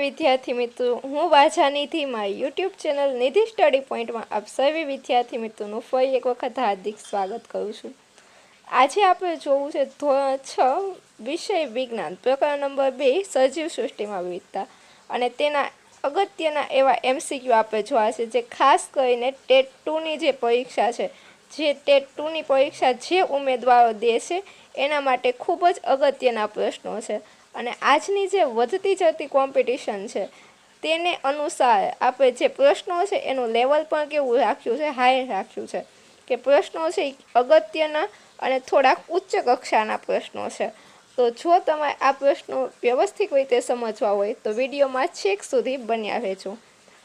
विद्यार्थी मित्रों, हूँ वाझा निधि मारी यूट्यूब चेनल निधि स्टडी पॉइंट में आप सभी विद्यार्थी मित्रों फरी एक वखत हार्दिक स्वागत करूँ छूँ। आज आपणे जोवुं छे धोरण 6 विषय विज्ञान प्रकरण नंबर 2 सजीव सृष्टि में विविधता अने तेना अगत्यना एवा एमसीक्यू आपणे जोवा छे जे खास करीने टेट 2 नी जे परीक्षा छे जे टेट 2 नी परीक्षा जे उमेदवारो दे छे एना माटे खूब ज अगत्यना प्रश्नों छे અને આજની જે વધતી જતી કોમ્પિટિશન છે તેને અનુસાર આપણે જે પ્રશ્નો છે એનું લેવલ પણ કેવું રાખ્યું છે, હાઈ રાખ્યું છે કે પ્રશ્નો છે અગત્યના અને થોડાક ઉચ્ચ કક્ષાના પ્રશ્નો છે। તો જો તમારે આ પ્રશ્નો વ્યવસ્થિત રીતે સમજવા હોય તો વિડીયોમાં છેક સુધી બન્યા રહેજો।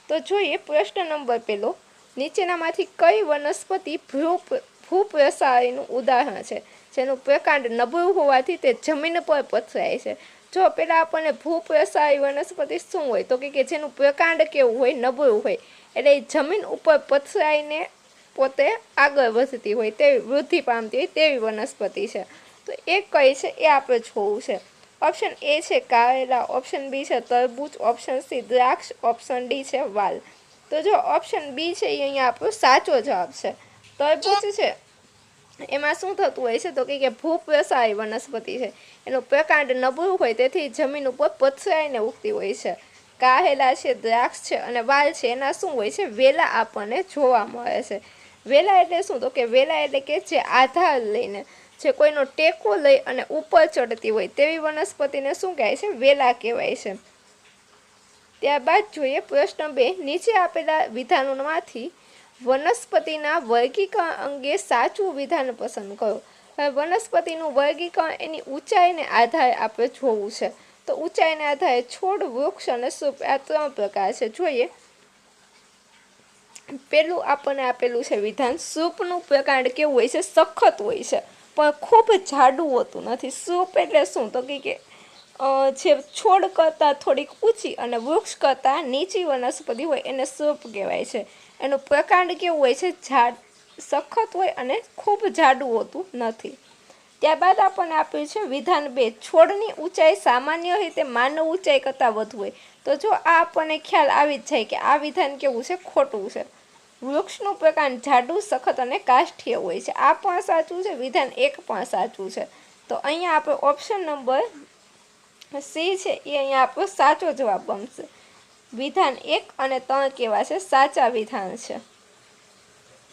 તો જોઈએ પ્રશ્ન નંબર 1, નીચેનામાંથી કઈ વનસ્પતિ ભૂપ્રસારીનું ઉદાહરણ છે જેનું પ્રકાંડ નબળું હોવાથી તે જમીન પર પથરાય છે। जो पेला आपने भूप्रसारी वनस्पति शू हो तो कि जेनु प्रकांड केवुं होय, नबळुं होय एटले जमीन उपर पथराईने पोते आगळ वधती होय तेवी वृद्धि पामती होय तेवी वनस्पति छे। तो एक कई छे ए आपणे जोवुं छे। ऑप्शन ए छे कारेला, ऑप्शन बी छे तरबूच, ऑप्शन सी द्राक्ष, ऑप्शन डी छे वाल। तो जो ऑप्शन बी छे ए अहींया आपणो साचो जवाब छे। तरबूच छे एमां शुं थतुं होय छे तो कि भूप्रसारी वनस्पति छे एनुं प्रकांड नबळुं होय तेथी जमीन उपर पथराईने उगती होय छे। काहेला छे, द्राक्ष छे अने वाल छे एना शुं होय छे वेला आपणने जोवा मळे छे। वेला एटले शुं तो कि वेला एटले के जे आधार लईने जे कोईनो टेको लई अने उपर चढ़ती होय तेवी वनस्पतिने शुं कहेवाय छे वेला कहेवाय छे। त्यारबाद जोईए प्रश्न 2, नीचे आपेला विधानोमांथी वनस्पतिना वर्गीकरण अंगे साचुं विधान पसंद करो। वनस्पतिनुं वर्गीकरण एनी ऊंचाईने आधारे आपणे जोवुं छे। तो ऊंचाईने आधारे छोड़, वृक्ष अने सूप आ 3 प्रकार छे। जोईए पेलुं आपणे आपेलुं छे विधान, सूपनुं प्रकांड केवुं होय छे, सखत होय छे पण खूब जाडुं होतुं नथी। सूप एटले शुं तो कि जे छोड़ करता थोड़ीक ऊंची अने वृक्ष करता नीची वनस्पति होय एने सूप कहेवाय छे। एनुं प्रकांड केवुं होय छे, सखत होय अने खूब जाडुं होतुं नथी। त्यारबाद आपणे आप्युं छे विधान 2, छोड़नी ऊंचाई सामान्य रीते मानव ऊंचाई करता वधु होय। तो जो आ आपणे ख्याल आवी ज जाय के आ विधान केवुं छे, खोटुं छे। वृक्षनुं प्रकांड जाडुं, सखत अने काष्ठीय होय छे। आ पण साचुं छे, विधान 1 पण साचुं छे। तो अहींया आपणे ऑप्शन नंबर सी छे ए अहींया आपणो साचो जवाब बनशे। विधान 1 અને 3 केवा छे साचा विधान छे।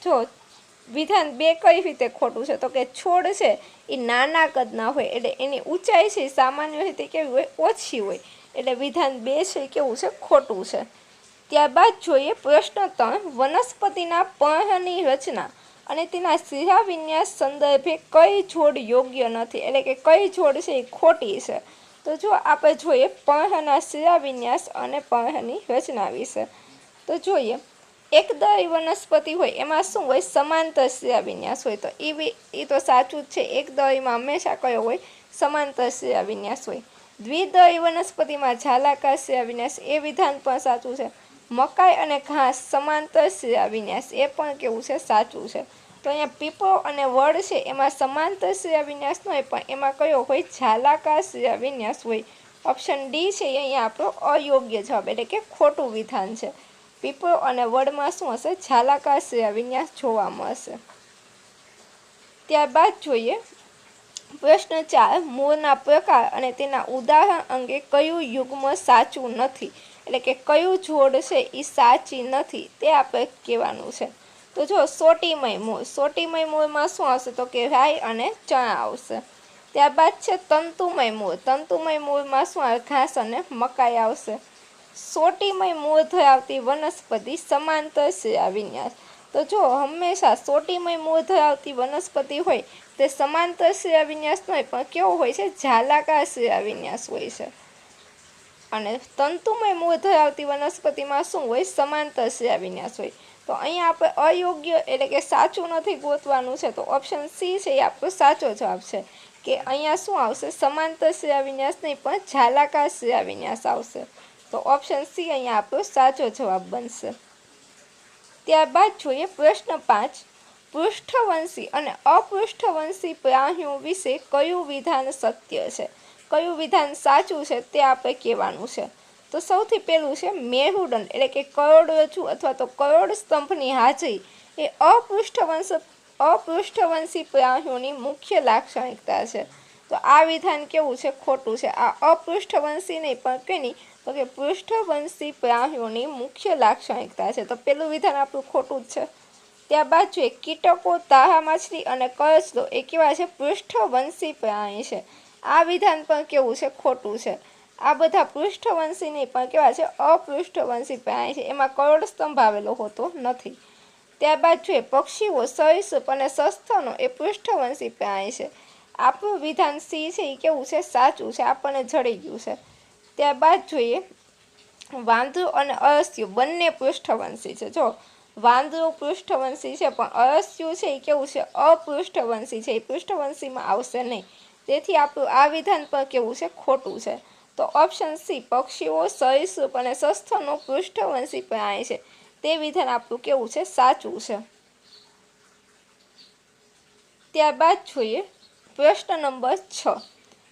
जो विधान 2 कई रीते खोटुं छे तो कि छोड़ छे ए नाना कदना होय एटले एनी ऊंचाई छे सामान्य रीते केवी होय, ओછી होय एटले विधान 2 छे केवुं छे, खोटुं छे। त्यारबाद जोईए प्रश्न 3, वनस्पतिना पर्णनी रचना अने तेना शिराविन्यास संदर्भे कई जोड़ योग्य नथी एटले के कई जोड़ छे ए खोटी छे। तो जो आपणे जोईए पर्णना शिराविन्यास अने पर्णनी रचना विषे। तो जोईए एकदळी वनस्पति होय एमां शुं होय, समांतर शिराविन्यास होय। तो ई तो साचुं ज छे। एकदळीमां हमेशा कयो होय, समांतर शिराविन्यास होय। द्विदळी वनस्पतिमां झालाकार शिराविन्यास ए विधान पण साचुं छे। मकाई अने घास समांतर शिराविन्यास ए पण केवुं छे, साचुं छे। तो अहींया पीपळो अने वड छे एमां समांतर शिराविन्यास न होय पण एमां कयो होय, झालाकार शिराविन्यास होय। ऑप्शन डी छे अहींया आपणो अयोग्य जवाब एटले के खोटुं विधान छे। पीपळो अने वडमां शुं हशे, झालाकार शिराविन्यास जोवा मळशे। त्यारबाद जोईए प्रश्न 4, मूळना प्रकार अने तेना उदाहरण अंगे कयुं युग्म साचुं नथी एटले के कयुं जोड़ छे ई साची नथी ते आपणे कहेवानुं छे। तो जो सोटीमय मूळ में शुं आवशे तो कि राई अने चणा आवशे। त्यारबाद छे तंतुमय मूळ में शुं आवे, घास अने मकाई आवशे। सोटीमय मूळ धरावती वनस्पति समांतर शिराविन्यास। तो जो हमेशा सोटीमय मूळ धरावती वनस्पति होय ते समांतर शिराविन्यास न होय पण केवो होय छे, झालाकार शिराविन्यास होय छे। अने तंतुमय मूळ धरावती वनस्पतिमां शुं होय, समांतर शिराविन्यास होय। तो अहींया आपणे अयोग्य एटले के साचुं नथी गोतवानुं छे। तो ऑप्शन सी छे ए आपणो साचो जवाब छे के अहींया शुं आवशे, समांतर शिराविन्यास नहीं पण झालाकार शिराविन्यास आवशे। तो ऑप्शन सी अहींया आपणो साचो जवाब बनशे। त्यारबाद जोईए प्रश्न 5, पृष्ठवंशी अने अपृष्ठवंशी प्राणीओ विषे कयुं विधान सत्य छे, कयुं विधान साचुं छे ते आपणे कहेवानुं छे। તો સૌથી પહેલું છે મેરુદંડ એટલે કે કરોડરજ્જુ અથવા તો કરોડ સ્તંભની હાજરી એ અપૃષ્ઠવંશી પ્રાણીઓની મુખ્ય લાક્ષણિકતા છે. તો આ વિધાન કેવું છે? ખોટું છે. આ અપૃષ્ઠવંશી નહીં પણ કેની તો કે પૃષ્ઠવંશી પ્રાણીઓની મુખ્ય લાક્ષણિકતા છે. તો પેલું વિધાન આપણું ખોટું જ છે. ત્યારબાદ જોઈએ કીટકો, તાહા માછલી અને કરચલો એ કેવા છે? પૃષ્ઠવંશી પ્રાણી છે. આ વિધાન પણ કેવું છે? ખોટું છે. આ બધા પૃષ્ઠવંશી નહીં પણ કેવા છે? અપૃષ્ઠવંશી પ્રાણી છે. એમાં કરોડ સ્તંભ આવેલો હોતો નથી. ત્યારબાદ જોઈએ પક્ષીઓ, સરીસૃપ અને સસ્તનો એ પૃષ્ઠવંશી પ્રાણી છે. આપણું વિધાન સી છે એ કેવું છે? સાચું છે. આપણને જડી ગયું છે. ત્યારબાદ જોઈએ વાંદરો અને અળસિયું બંને પૃષ્ઠવંશી છે. જો વાંદરો પૃષ્ઠવંશી છે પણ અળસિયું છે એ કેવું છે? અપૃષ્ઠવંશી છે. એ પૃષ્ઠવંશીમાં આવશે નહીં. તેથી આપણું આ વિધાન પણ કેવું છે? ખોટું છે. તો ઓપ્શન સી પક્ષીઓ, સરીસૃપ અને સસ્તનો પૃષ્ઠવંશી પ્રાણી છે તે વિધાન આપણું કેવું છે? સાચું છે. ત્યારબાદ જોઈએ પ્રશ્ન નંબર 6.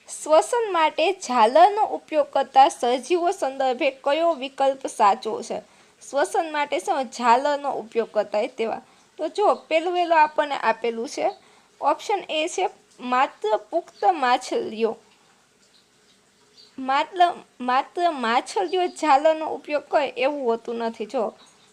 શ્વસન માટે ઝાલરનો ઉપયોગ કરતા સજીવો સંદર્ભે કયો વિકલ્પ સાચો છે? શ્વસન માટે શું ઝાલરનો ઉપયોગ કરતા હોય તેવા. તો જો પહેલું આપણને આપેલું છે ઓપ્શન એ છે માત્ર પુખ્ત માછલીઓ. માત્ર માછલીઓ ઝાલરનો ઉપયોગ કરે એવું હોતું નથી. જો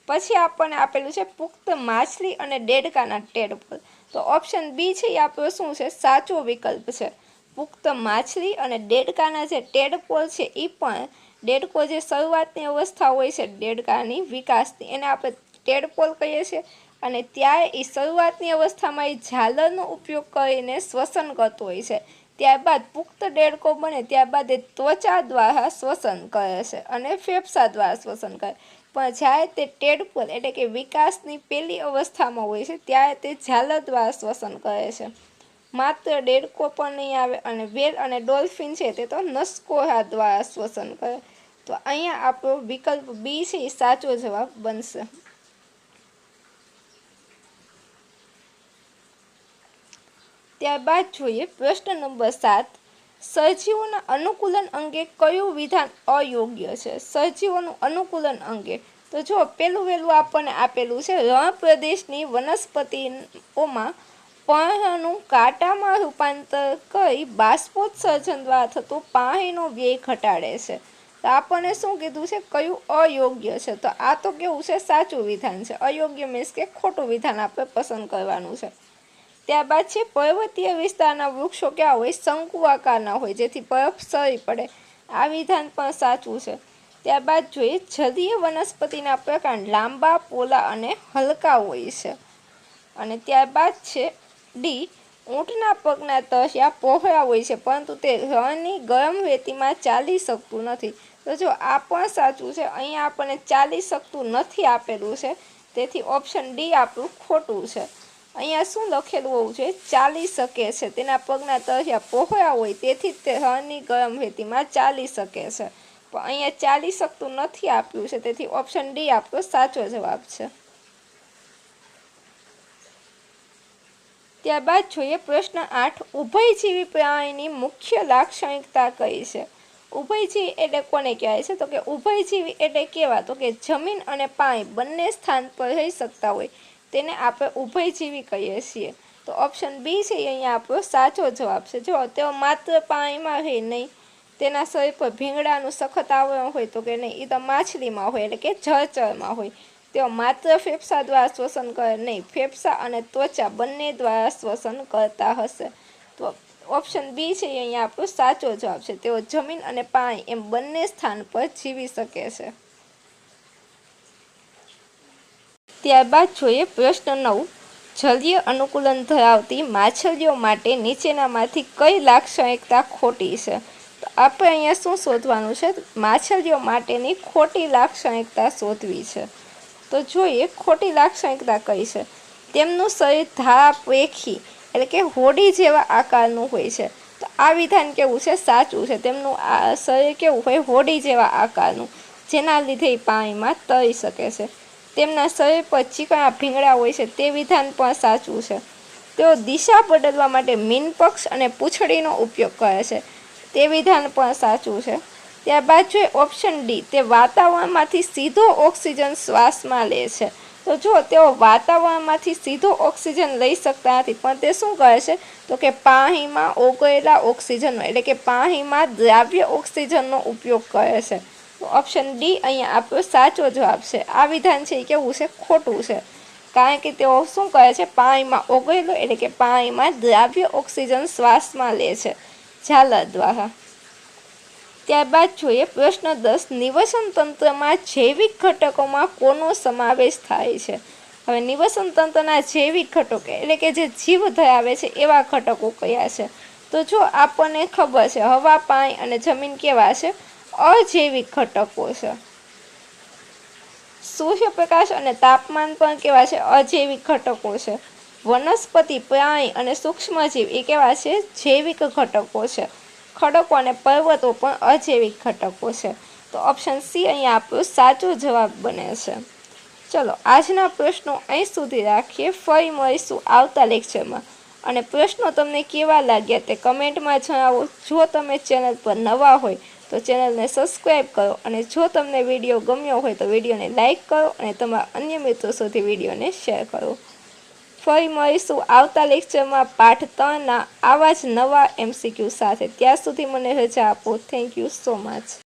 પછી આપણને આપેલું છે પુખ્ત માછલી અને દેડકાના ટેડપોલ. તો ઓપ્શન બી છે એ આપણો શું છે? સાચો વિકલ્પ છે. પુખ્ત માછલી અને દેડકાના જે ટેડપોલ છે એ પણ દેડકો જે શરૂઆતની અવસ્થા હોય છે દેડકાની વિકાસની એને આપણે ટેડપોલ કહીએ છીએ અને ત્યારે એ શરૂઆતની અવસ્થામાં એ ઝાલરનો ઉપયોગ કરીને શ્વસન કરતો હોય છે. ત્યારબાદ પુખ્ત દેડકો બને ત્યારબાદ એ ત્વચા દ્વારા શ્વસન કરે છે અને ફેફસા દ્વારા શ્વસન કરે. પણ જ્યારે તે ટેડપોલ એટલે કે વિકાસની પહેલી અવસ્થામાં હોય છે ત્યારે તે ઝાલર દ્વારા શ્વસન કરે છે. માત્ર દેડકો પણ નહીં આવે અને વ્હેલ અને ડોલ્ફિન છે તે તો નસકોરા દ્વારા શ્વસન કરે. તો અહીંયા આપણો વિકલ્પ બી છે એ સાચો જવાબ બનશે. ત્યારબાદ જોઈએ પ્રશ્ન નંબર 7. સજીવોના અનુકૂલન અંગે કયું વિધાન અયોગ્ય છે? સજીવોનું અનુકૂલન અંગે તો જો પહેલું આપણને આપેલું છે રણ પ્રદેશની વનસ્પતિઓમાં પર્ણનું કાંટામાં રૂપાંતર કરી બાષ્પોત્સર્જન દ્વારા થતું પાણીનો વ્યય ઘટાડે છે. તો આપણને શું કીધું છે? કયું અયોગ્ય છે? તો આ તો કેવું છે? સાચું વિધાન છે. અયોગ્ય મીન્સ કે ખોટું વિધાન આપણે પસંદ કરવાનું છે. ત્યારબાદ છે પર્વતીય વિસ્તારના વૃક્ષો ક્યાં હોય? શંકુ આકારના હોય જેથી બરફ સરી પડે. આ વિધાન પણ સાચું છે. ત્યારબાદ જોઈએ જલીય વનસ્પતિના પ્રકાર લાંબા, પોલા અને હલકા હોય છે. અને ત્યારબાદ છે ડી ઊંટના પગના તળિયા પહોળા હોય છે પરંતુ તે રણની ગરમ રેતીમાં ચાલી શકતું નથી. તો જો આ પણ સાચું છે. અહીંયા આપણને ચાલી શકતું નથી આપેલું છે તેથી ઓપ્શન ડી આપણું ખોટું છે. અહીંયા શું લખેલું હોવું જોઈએ? ચાલી શકે છે. તેના પગના તળિયા પહોળા હોય તેથી જ તે રણની ગરમ રેતીમાં ચાલી શકે છે. પણ અહીંયા ચાલી શકતું નથી આપ્યું છે તેથી ઓપ્શન ડી આપણો સાચો જવાબ છે. ત્યારબાદ જોઈએ પ્રશ્ન 8. ઉભયજીવી પ્રાણીની મુખ્ય લાક્ષણિકતા કઈ છે? ઉભયજીવી એટલે કોને કહેવાય છે? તો કે ઉભયજીવી એટલે કેવા? તો કે જમીન અને પાણી બંને સ્થાન પર રહી શકતા હોય તેને આપણે ઉભયજીવી કહીએ છીએ. તો ઓપ્શન બી છે અહીંયા આપણો સાચો જવાબ છે. જો તેઓ માત્ર પાણીમાં રહે નહીં, તેના શરીર પર ભીંગડાનું સખત આવરણ હોય તો કે નહીં, એ તો માછલીમાં હોય એટલે કે જળચરમાં હોય. તેઓ માત્ર ફેફસા દ્વારા શ્વસન કરે નહીં, ફેફસા અને ત્વચા બંને દ્વારા શ્વસન કરતા હશે. તો ઓપ્શન બી છે અહીંયા આપણો સાચો જવાબ છે. તેઓ જમીન અને પાણી એમ બંને સ્થાન પર જીવી શકે છે. ત્યારબાદ જોઈએ પ્રશ્ન 9. જલીય અનુકૂલન ધરાવતી માછલીઓ માટે નીચેનામાંથી કઈ લાક્ષણિકતા ખોટી છે? તો આપણે અહીંયા શું શોધવાનું છે? માછલીઓ માટેની ખોટી લાક્ષણિકતા શોધવી છે. તો જોઈએ ખોટી લાક્ષણિકતા કઈ છે? તેમનું શરીર ધારાપેખી એટલે કે હોડી જેવા આકારનું હોય છે. તો આ વિધાન કેવું છે? સાચું છે. તેમનું શરીર કેવું હોય? હોડી જેવા આકારનું, જેના લીધે એ પાણીમાં તરી શકે છે. તેમના શરીર પર ચીકણા ભીંગડા હોય છે તે વિધાન પણ સાચું છે. તેઓ દિશા બદલવા માટે મીનપક્ષ અને પૂંછડીનો ઉપયોગ કરે છે તે વિધાન પણ સાચું છે. ત્યારબાદ જોઈએ ઓપ્શન ડી, તે વાતાવરણમાંથી સીધો ઓક્સિજન શ્વાસમાં લે છે. તો જો તેઓ વાતાવરણમાંથી સીધો ઓક્સિજન લઈ શકતા નથી, પણ તે શું કરે છે તો કે પાણીમાં ઓગળેલા ઓક્સિજનનો એટલે કે પાણીમાં દ્રાવ્ય ઓક્સિજનનો ઉપયોગ કરે છે. તો ઓપ્શન ડી અહીંયા આપણો સાચો જવાબ છે. આ વિધાન છે એ કેવું છે, ખોટું છે, કારણ કે તેઓ શું કરે છે, પાણીમાં ઓગળેલો એટલે કે પાણીમાં દ્રાવ્ય ઓક્સિજન શ્વાસમાં લે છે ઝાલર દ્વારા. ત્યારબાદ જોઈએ પ્રશ્ન 10, નિવસન તંત્રમાં જૈવિક ઘટકોમાં કોનો સમાવેશ થાય છે? હવે નિવસન તંત્રના જૈવિક ઘટકો એટલે કે જે જીવ ધરાવે છે એવા ઘટકો કયા છે? તો જો આપણને ખબર છે હવા, પાણી અને જમીન કેવા છે, અજૈવિક ઘટકો છે. સૂર્યપ્રકાશ અને તાપમાન પણ કેવા છે, અજૈવિક ઘટકો છે. વનસ્પતિ, પ્રાણી અને સૂક્ષ્મજીવ એ કેવા છે, જૈવિક ઘટકો છે. ખડકો અને પર્વતો પણ અજૈવિક ઘટકો છે. તો ઓપ્શન સી અહીંયા આપણો સાચો જવાબ બને છે. ચલો આજના પ્રશ્નો અહીં સુધી રાખીએ. ફરી મળીશું આવતા લેક્ચરમાં. અને પ્રશ્નો તમને કેવા લાગ્યા તે કમેન્ટમાં જણાવો. જો તમે ચેનલ પર નવા હોય તો ચેનલને સબસ્ક્રાઈબ કરો, અને જો તમને વિડીયો ગમ્યો હોય તો વિડીયોને લાઇક કરો અને તમારા અન્ય મિત્રો સુધી વિડીયોને શેર કરો. ફરી મળીશું આવતા લેક્ચરમાં પાઠ 3ના આવા જ નવા MCQ સાથે. ત્યાં સુધી મને રજા આપો. Thank you so much.